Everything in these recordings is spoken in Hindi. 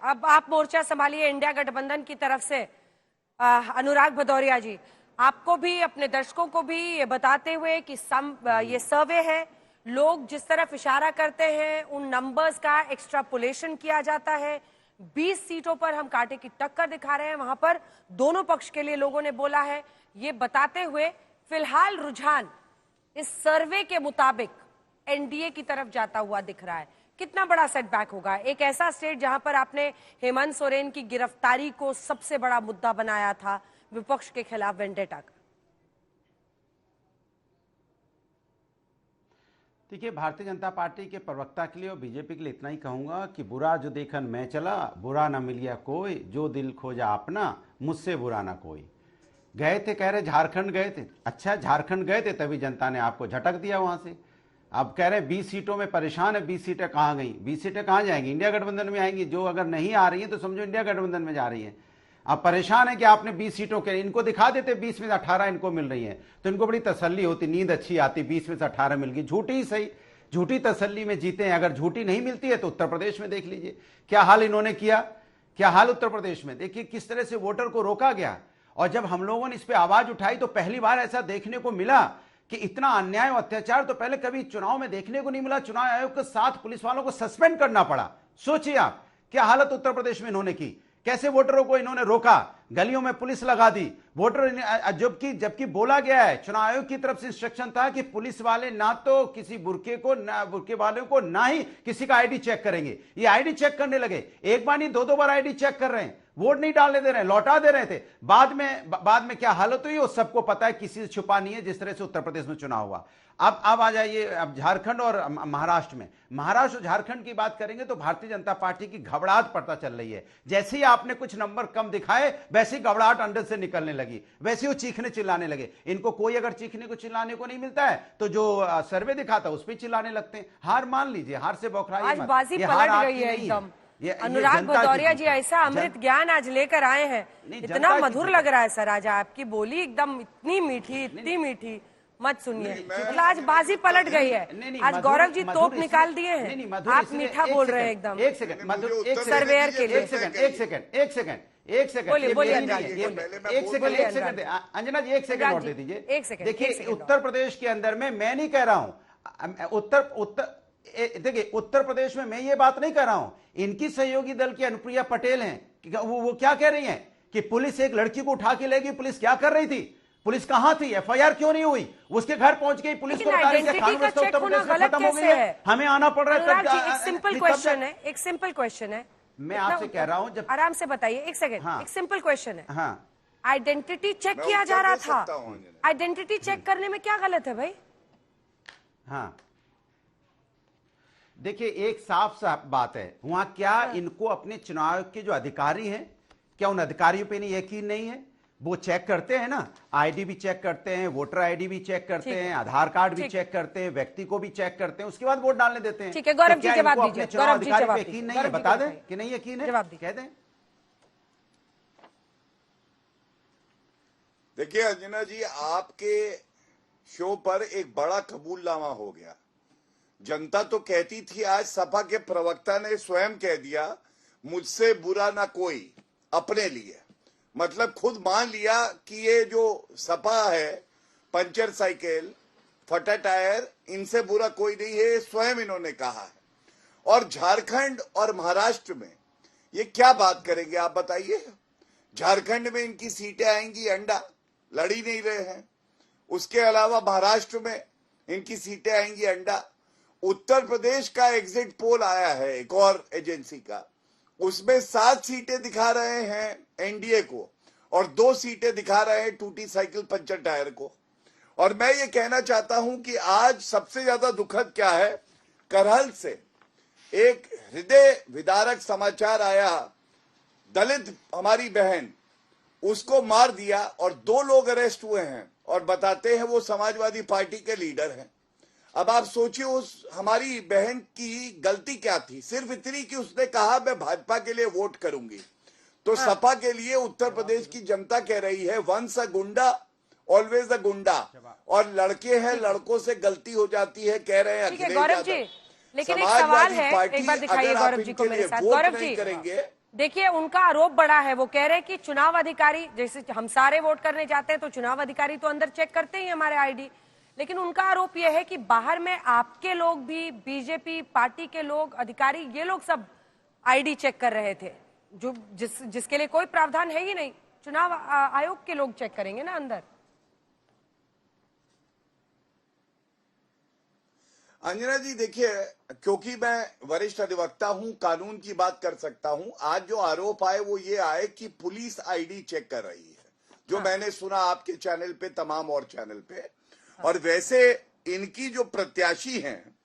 अब आप मोर्चा संभालिए इंडिया गठबंधन की तरफ से। अनुराग भदौरिया जी, आपको भी अपने दर्शकों को भी ये बताते हुए कि ये सर्वे है, लोग जिस तरफ इशारा करते हैं उन नंबर्स का एक्स्ट्रापोलेशन किया जाता है। 20 सीटों पर हम कांटे की टक्कर दिखा रहे हैं, वहां पर दोनों पक्ष के लिए लोगों ने बोला है। ये बताते हुए फिलहाल रुझान इस सर्वे के मुताबिक एनडीए की तरफ जाता हुआ दिख रहा है। कितना बड़ा सेटबैक होगा? एक ऐसा स्टेट जहां पर आपने हेमंत सोरेन की गिरफ्तारी को सबसे बड़ा मुद्दा बनाया था विपक्ष के खिलाफ वेंडेटा का। देखिए, भारतीय जनता पार्टी के प्रवक्ता के लिए और बीजेपी के लिए इतना ही कहूंगा कि बुरा जो देखन मैं चला, बुरा ना मिलिया कोई, जो दिल खोजा अपना, मुझसे बुरा ना कोई। गए थे, कह रहे झारखंड गए थे। अच्छा, झारखंड गए थे तभी जनता ने आपको झटक दिया वहां से। अब कह रहे हैं 20 सीटों में परेशान है। 20 सीटें कहाँ गई? 20 सीटें कहाँ जाएंगी? इंडिया गठबंधन में आएंगी। जो अगर नहीं आ रही है तो समझो इंडिया गठबंधन में जा रही है। अब परेशान है कि आपने 20 सीटों के, इनको दिखा देते 20 में से 18 इनको मिल रही है तो इनको बड़ी तसल्ली होती, नींद अच्छी आती, 20 में से 18 मिल गई। झूठी ही सही, झूठी तसल्ली में जीते हैं। अगर झूठी नहीं मिलती है तो उत्तर प्रदेश में देख लीजिए क्या हाल इन्होंने किया। क्या हाल उत्तर प्रदेश में देखिए, किस तरह से वोटर को रोका गया। और जब हम लोगों ने इस पर आवाज उठाई तो पहली बार ऐसा देखने को मिला कि इतना अन्याय और अत्याचार तो पहले कभी चुनाव में देखने को नहीं मिला। चुनाव आयोग के 7 पुलिस वालों को सस्पेंड करना पड़ा। सोचिए आप क्या हालत उत्तर प्रदेश में इन्होंने की, कैसे वोटरों को इन्होंने रोका, गलियों में पुलिस लगा दी। वोटर जबकि बोला गया है, चुनाव आयोग की तरफ से इंस्ट्रक्शन था कि पुलिस वाले ना तो किसी बुरके वालों को ना ही किसी का आईडी चेक करेंगे। ये आईडी चेक करने लगे, एक बार नहीं 2-2 बार आईडी चेक कर रहे हैं, वोट नहीं डालने दे रहे हैं, लौटा दे रहे थे। बाद में क्या हालत हुई वो सबको पता है, किसी से छुपा नहीं है। जिस तरह से उत्तर प्रदेश में चुनाव हुआ। अब आ जाइए अब झारखंड और महाराष्ट्र में। महाराष्ट्र और झारखंड की बात करेंगे तो भारतीय जनता पार्टी की घबराहट पड़ता चल रही है। जैसे ही आपने कुछ नंबर कम दिखाए वैसे ही घबराहट अंदर से निकलने लगी, वैसे वो चीखने चिल्लाने लगे। इनको कोई अगर चीखने को चिल्लाने को नहीं मिलता है तो जो सर्वे दिखाता है उस पर चिल्लाने लगते हैं। हार मान लीजिए, हार से बौखलाइए मत। बाजी पलट गई है एकदम। अनुराग भदौरिया जी ऐसा अमृत ज्ञान आज लेकर आए हैं, इतना मधुर लग रहा है सर। आज आपकी बोली एकदम इतनी मीठी, इतनी मीठी, मत सुनिए। मतलब आज बाजी पलट गई है। आज गौरव जी तोप निकाल दिए हैं, आप मीठा बोल रहे हैं एकदम। एक सेकंड, सर्वेयर के लिए एक सेकंड बोलिए अंजना जी, एक सेकंड और दे दीजिए। देखिए, उत्तर प्रदेश के अंदर में मैं नहीं कह रहा हूं, देखिए उत्तर प्रदेश में मैं ये बात नहीं कर रहा हूं। इनकी सहयोगी दल की अनुप्रिया पटेल हैं, वो क्या कह रही हैं कि पुलिस एक लड़की को उठा के ले गई। पुलिस क्या कर रही थी? पुलिस कहां थी? एफआईआर क्यों नहीं हुई? उसके घर पहुंच गई पुलिस को बता रही है कानून व्यवस्था उत्तर प्रदेश में खत्म हो गई है, हमें आना पड़ रहा है। एक सिंपल क्वेश्चन है, एक सिंपल क्वेश्चन है, मैं आपसे कह रहा हूं, जब आराम से बताइए। एक सेकंड, हाँ, एक सिंपल क्वेश्चन है। हाँ, आइडेंटिटी चेक किया जा रहा था। आइडेंटिटी चेक करने में क्या गलत है भाई? हाँ, देखिए एक साफ साफ बात है वहां। क्या इनको अपने चुनाव के जो अधिकारी हैं, क्या उन अधिकारियों पे नहीं यकीन नहीं है? वो चेक करते हैं ना, आईडी भी चेक करते हैं, वोटर आईडी भी चेक करते हैं, आधार कार्ड भी चेक करते हैं, व्यक्ति को भी चेक करते हैं, उसके बाद वोट डालने देते हैं। ठीक है, गौरव जी जवाब दीजिए। चुनाव अधिकारी पे यकीन नहीं है? बता दें कि नहीं यकीन है, कह दें। देखिए अंजना जी, आपके शो पर एक बड़ा कबूलनामा हो गया। जनता तो कहती थी, आज सपा के प्रवक्ता ने स्वयं कह दिया मुझसे बुरा ना कोई, अपने लिए। मतलब खुद मान लिया कि ये जो सपा है, पंचर साइकिल, फटा टायर, इनसे बुरा कोई नहीं है, स्वयं इन्होंने कहा है। और झारखंड और महाराष्ट्र में ये क्या बात करेंगे आप बताइए? झारखंड में इनकी सीटें आएंगी अंडा, लड़ ही नहीं रहे हैं। उसके अलावा महाराष्ट्र में इनकी सीटें आएंगी अंडा। उत्तर प्रदेश का एग्जिट पोल आया है एक और एजेंसी का, उसमें 7 सीटें दिखा रहे हैं एनडीए को और 2 सीटें दिखा रहे हैं टूटी साइकिल पंचर टायर को। और मैं ये कहना चाहता हूं कि आज सबसे ज्यादा दुखद क्या है, करहल से एक हृदय विदारक समाचार आया, दलित हमारी बहन, उसको मार दिया और 2 लोग अरेस्ट हुए हैं और बताते हैं वो समाजवादी पार्टी के लीडर हैं। अब आप सोचिए उस हमारी बहन की गलती क्या थी? सिर्फ इतनी कि उसने कहा मैं भाजपा के लिए वोट करूंगी। तो सपा के लिए उत्तर प्रदेश की जनता कह रही है वंस अ गुंडा ऑलवेज अ गुंडा, और लड़के हैं, लड़कों से गलती हो जाती है, कह रहे हैं गौरव जी। लेकिन एक सवाल है, एक बार दिखाइए गौरव जी को मेरे साथ। गौरव जी करेंगे देखिए, उनका आरोप बड़ा है। वो कह रहे हैं कि चुनाव अधिकारी, जैसे हम सारे वोट करने जाते हैं तो चुनाव अधिकारी तो अंदर चेक करते ही हमारे आईडी, लेकिन उनका आरोप यह है कि बाहर में आपके लोग भी, बीजेपी पार्टी के लोग, अधिकारी, ये लोग सब आईडी चेक कर रहे थे, जो जिसके लिए कोई प्रावधान है ही नहीं। चुनाव आयोग के लोग चेक करेंगे ना अंदर। अंजना जी देखिए, क्योंकि मैं वरिष्ठ अधिवक्ता हूं, कानून की बात कर सकता हूं। आज जो आरोप आए वो ये आए कि पुलिस आईडी चेक कर रही है, जो मैंने सुना आपके चैनल पे, तमाम और चैनल पे। और वैसे इनकी जो प्रत्याशी हैं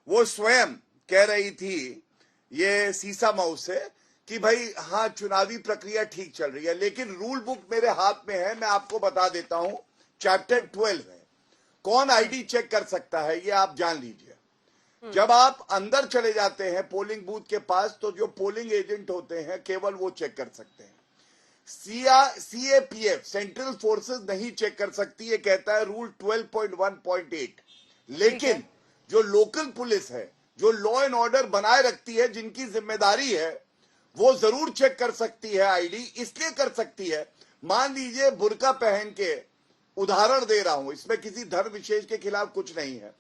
वो स्वयं कह रही थी ये सीसा मऊ से कि भाई हाँ, चुनावी प्रक्रिया ठीक चल रही है। लेकिन रूल बुक मेरे हाथ में है, मैं आपको बता देता हूं। चैप्टर 12 है, कौन आईडी चेक कर सकता है ये आप जान लीजिए। जब आप अंदर चले जाते हैं पोलिंग बूथ के पास, तो जो पोलिंग एजेंट होते हैं केवल वो चेक कर सकते हैं। सीएपीएफ सेंट्रल फोर्सेस नहीं चेक कर सकती, ये कहता है रूल 12.1.8। लेकिन जो लोकल पुलिस है, जो लॉ एंड ऑर्डर बनाए रखती है, जिनकी जिम्मेदारी है, वो जरूर चेक कर सकती है आईडी। इसलिए कर सकती है, मान लीजिए बुर्का पहन के, उदाहरण दे रहा हूं, इसमें किसी धर्म विशेष के खिलाफ कुछ नहीं है,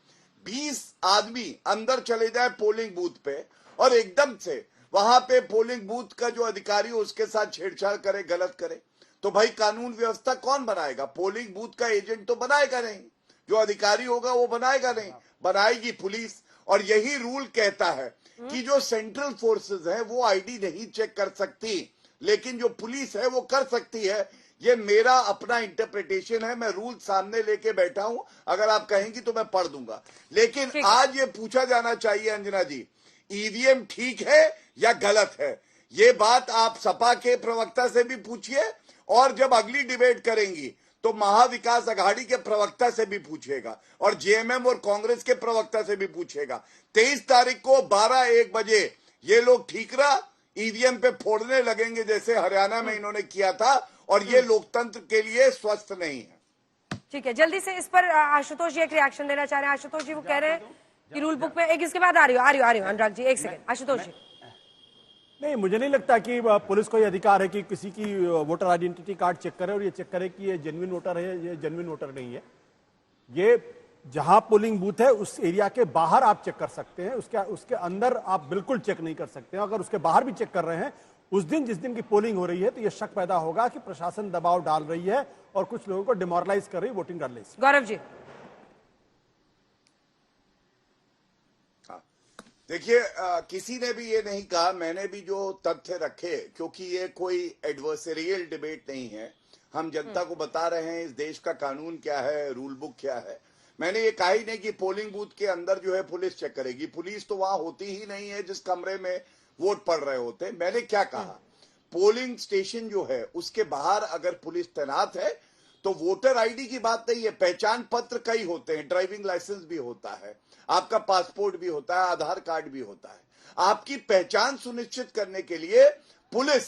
20 आदमी अंदर चले जाए पोलिंग बूथ पे और एकदम से वहां पे पोलिंग बूथ का जो अधिकारी उसके साथ छेड़छाड़ करे, गलत करे, तो भाई कानून व्यवस्था कौन बनाएगा? पोलिंग बूथ का एजेंट तो बनाएगा नहीं, जो अधिकारी होगा वो बनाएगा नहीं, बनाएगी पुलिस। और यही रूल कहता है कि जो सेंट्रल फोर्सेस है वो आईडी नहीं चेक कर सकती, लेकिन जो पुलिस है वो कर सकती है। ये मेरा अपना इंटरप्रिटेशन है, मैं रूल सामने लेके बैठा हूं, अगर आप कहेंगी तो मैं पढ़ दूंगा। लेकिन आज ये पूछा जाना चाहिए अंजना जी, ईवीएम ठीक है या गलत है? ये बात आप सपा के प्रवक्ता से भी पूछिए, और जब अगली डिबेट करेंगी तो महाविकास अघाड़ी के प्रवक्ता से भी पूछेगा, और जेएमएम और कांग्रेस के प्रवक्ता से भी पूछेगा। 23 तारीख को 12-1 बजे ये लोग ठीकरा ईवीएम पे फोड़ने लगेंगे, जैसे हरियाणा में इन्होंने किया था, और ये लोकतंत्र के लिए स्वस्थ नहीं है। ठीक है, जल्दी से इस पर आशुतोष जी एक रिएक्शन देना चाह रहे हैं। आशुतोष जी वो कह रहे हैं कि रूल बुक में, एक इसके बाद आ रही हो अनुराग जी, एक सेकंड। आशुतोष जी, नहीं, मुझे नहीं लगता कि पुलिस को यह अधिकार है कि किसी की वोटर आइडेंटिटी कार्ड चेक करे और ये चेक करे कि ये जेन्युइन वोटर है, ये जेन्युइन वोटर नहीं है। ये जहां पोलिंग बूथ है उस एरिया के बाहर आप चेक कर सकते हैं, उसके अंदर आप बिल्कुल चेक नहीं कर सकते हैं। अगर उसके बाहर भी चेक कर रहे हैं उस दिन, जिस दिन की पोलिंग हो रही है, तो यह शक पैदा होगा कि प्रशासन दबाव डाल रही है और कुछ लोगों को डिमोरलाइज कर रही है वोटिंग डालने से। गौरव जी, देखिए, किसी ने भी ये नहीं कहा, मैंने भी जो तथ्य रखे, क्योंकि ये कोई एडवर्सरियल डिबेट नहीं है, हम जनता को बता रहे हैं इस देश का कानून क्या है, रूल बुक क्या है। मैंने ये कहा ही नहीं कि पोलिंग बूथ के अंदर जो है पुलिस चेक करेगी। पुलिस तो वहां होती ही नहीं है जिस कमरे में वोट पड़ रहे होते हैं। मैंने क्या कहा, पोलिंग स्टेशन जो है उसके बाहर अगर पुलिस तैनात है तो वोटर आईडी की बात नहीं है, पहचान पत्र कई होते हैं, ड्राइविंग लाइसेंस भी होता है, आपका पासपोर्ट भी होता है, आधार कार्ड भी होता है। आपकी पहचान सुनिश्चित करने के लिए पुलिस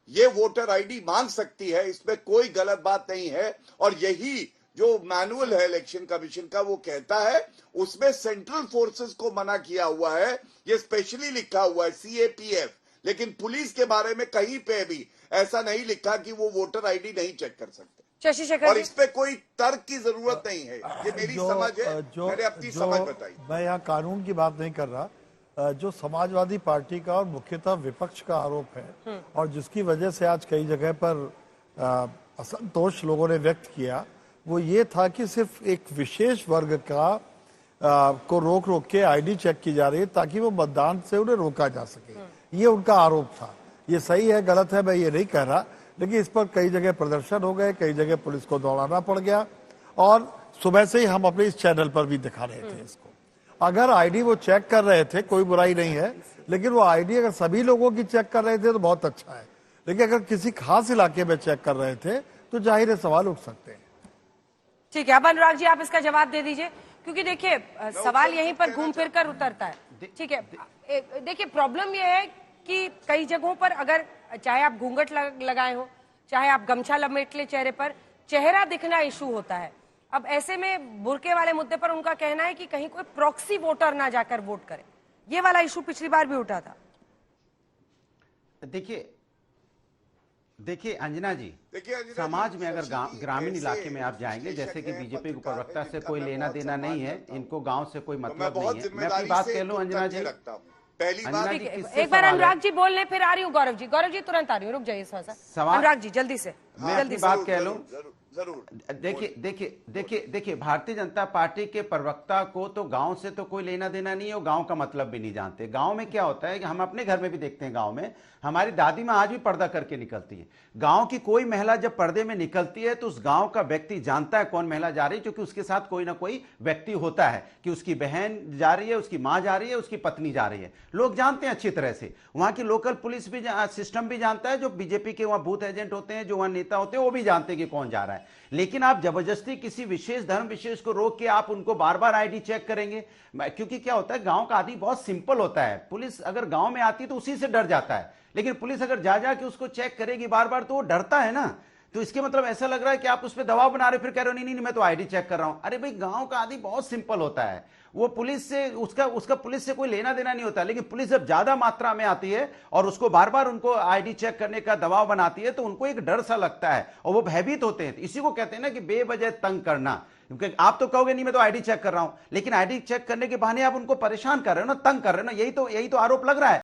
ये वोटर आईडी मांग सकती है, इसमें कोई गलत बात नहीं है। और यही जो मैनुअल है इलेक्शन कमीशन का वो कहता है, उसमें सेंट्रल फोर्सेस को मना किया हुआ है, ये स्पेशली लिखा हुआ है सीएपीएफ। लेकिन पुलिस के बारे में कहीं पे भी ऐसा नहीं लिखा कि वो वोटर आईडी नहीं चेक कर सकते। शशि शेखर, और इस पे कोई तर्क की जरूरत नहीं है, ये मेरी समझ है, मैंने अपनी समझ बताई। मैं यहाँ कानून की बात नहीं कर रहा, जो समाजवादी पार्टी का और मुख्यतः विपक्ष का आरोप है और जिसकी वजह से आज कई जगह पर असंतोष लोगों ने व्यक्त किया, वो ये था कि सिर्फ एक विशेष वर्ग का को रोक के आईडी चेक की जा रही है ताकि वो मतदान से उन्हें रोका जा सके। ये उनका आरोप था। ये सही है गलत है मैं ये नहीं कह रहा, लेकिन इस पर कई जगह प्रदर्शन हो गए, कई जगह पुलिस को दौड़ाना पड़ गया, और सुबह से ही हम अपने इस चैनल पर भी दिखा रहे थे इसको। अगर आईडी वो चेक कर रहे थे, कोई बुराई नहीं है, लेकिन वो आईडी अगर सभी लोगों की चेक कर रहे थे तो बहुत अच्छा है, लेकिन अगर किसी खास इलाके में चेक कर रहे थे तो जाहिर है सवाल उठ सकते हैं। ठीक है, अब अनुराग जी आप इसका जवाब दे दीजिए, क्योंकि देखिए सवाल यहीं पर घूम फिर कर उतरता है। ठीक है, देखिए प्रॉब्लम यह है कि कई जगहों पर अगर चाहे आप घूंघट लगाए हो, चाहे आप गमछा लपेट ले चेहरे पर, चेहरा दिखना इशू होता है। अब ऐसे में बुर्के वाले मुद्दे पर उनका कहना है कि कहीं कोई प्रॉक्सी वोटर ना जाकर वोट करे। ये वाला इशू पिछली बार भी उठा था। देखिए, देखिए अंजना जी, देखिए अंजना जी, समाज में अगर शशि जी ग्रामीण ऐसे इलाके में आप जाएंगे, विश्लेषक जैसे कि हैं, बीजेपी के पत्रकार प्रवक्ता हैं, से जिनका कोई मैं लेना बहुत देना नहीं सम्मान है, करता हूं। इनको गांव से कोई तो मैं मतलब बहुत नहीं है। मैं अपनी जिम्मेदारी बात से कह लूं दो अंजना तथ्य जी, रखता हूं। पहली अंजना बात, जी, ठीक है, किससे एक बार सवाल है? अनुराग जी बोल लें, फिर आ रही हूँ गौरव जी। गौरव जी तुरंत आ रही हूँ, रुक जाइए थोड़ा सा। सवाल- अनुराग जी जल्दी से, मैं जल्दी अपनी से। बात कह लूं। जरूर जरूर जरूर देखिए देखिए देखिए देखिए, भारतीय जनता पार्टी के प्रवक्ता को तो गांव से तो कोई लेना देना नहीं है, वो गांव का मतलब भी नहीं जानते। गांव में क्या होता है कि हम अपने घर में भी देखते हैं, गांव में हमारी दादी माँ आज भी पर्दा करके निकलती है। गांव की कोई महिला जब पर्दे में निकलती है तो उस गांव का व्यक्ति जानता है कौन महिला जा रही है, क्योंकि उसके साथ कोई ना कोई व्यक्ति होता है कि उसकी बहन जा रही है, उसकी माँ जा रही है, उसकी पत्नी जा रही है। लोग जानते हैं अच्छी तरह से। वहां की लोकल पुलिस भी सिस्टम भी जानता है, जो बीजेपी के वहां बूथ एजेंट होते हैं, जो वहां नेता होते हैं, वो भी जानते हैं कि कौन जा रहा है। लेकिन आप जबरदस्ती किसी विशेष धर्म विशेष को रोक के आप उनको बार बार आईडी चेक करेंगे, क्योंकि क्या होता है, गांव का आदमी बहुत सिंपल होता है। पुलिस अगर गांव में आती है तो उसी से डर जाता है, लेकिन पुलिस अगर जा जा के उसको चेक करेगी बार बार तो वो डरता है ना। तो इसके मतलब ऐसा लग रहा है कि आप उस पर दबाव बना रहे, फिर कह रहे हो नहीं नहीं मैं तो आईडी चेक कर रहा हूं। अरे भाई, गांव का आदमी बहुत सिंपल होता है, वो पुलिस से उसका पुलिस से कोई लेना देना नहीं होता। लेकिन पुलिस जब ज्यादा मात्रा में आती है और उसको बार बार उनको आईडी चेक करने का दबाव बनाती है तो उनको एक डर सा लगता है और वो भयभीत होते हैं। इसी को कहते हैं ना कि बेवजह तंग करना। क्योंकि आप तो कहोगे नहीं मैं तो आईडी चेक कर रहा हूं, लेकिन आईडी चेक करने के बहाने आप उनको परेशान कर रहे हो ना, तंग कर रहे हो ना, यही तो आरोप लग रहा है।